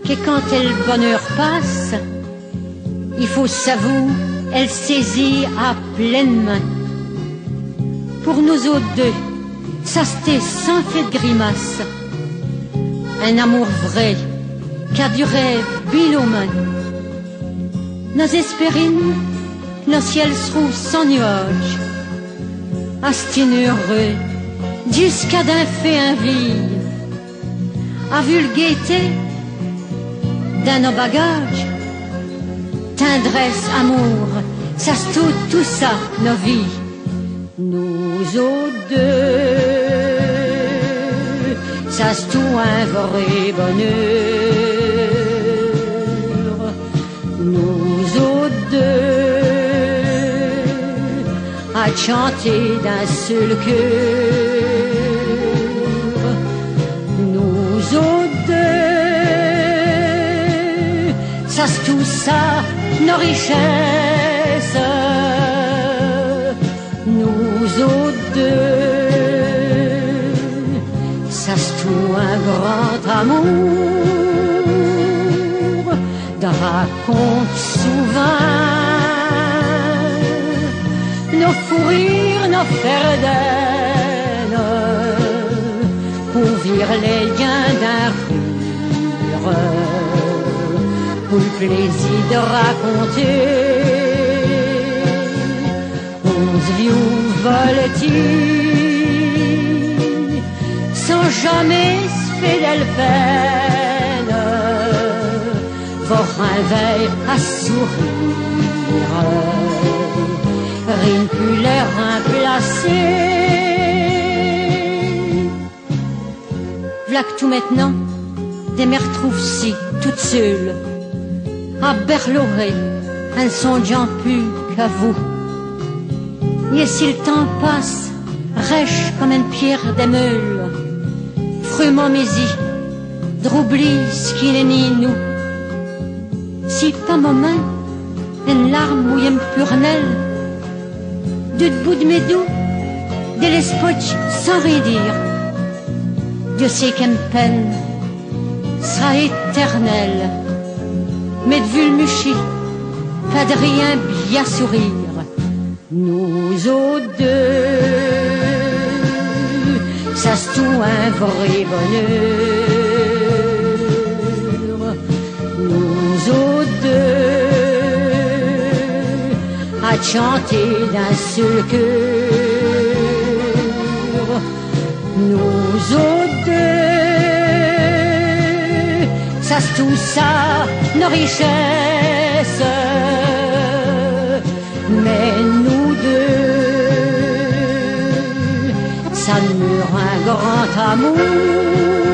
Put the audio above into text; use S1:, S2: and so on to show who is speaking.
S1: que quand le bonheur passe, il faut s'avouer, elle saisit à pleine main. Pour nous autres deux, ça c'était sans fait de grimace. Un amour vrai, qui a duré bien aux mains. Nos espérines, nos ciels seront sans nuages. Astin heureux, jusqu'à d'un fait envie. A vu le gaieté dans nos bagages. Tendresse, amour, ça se tout ça, nos vies. Nous autres deux, ça se tout un vrai bonheur. Nous autres deux, à chanter d'un seul cœur. Nous autres deux, ça se tout ça, nos richesses. Nous autres deux, ça se tout un grand amour, de raconte souvent nos fous rires, nos ferdènes, pour vire les liens d'un rire, pour le plaisir de raconter. Vieux voletiers, sans jamais se faire de peine, voir un verre à sourire, rien ne peut les remplacer. V'là que tout maintenant, des mères trouvent si, toutes seules, à berlorer, elles ne songeant plus qu'à vous. Et si le temps passe, rêche comme une pierre des meules, frument mes yeux, d'oublie ce qu'il est ni nous. Si pas moment, une larme mouille me purnelle, de bout de mes doux, de l'espoir sans rien dire. Dieu sait qu'une peine sera éternelle, mais de vue le muchi, pas de rien bien sourire. Nous autres deux, ça se tout un vrai bonheur. Nous autres deux, à chanter d'un seul cœur. Nous autres deux, ça se tout ça, nos richesses. Mais nous deux, ça mure un grand amour.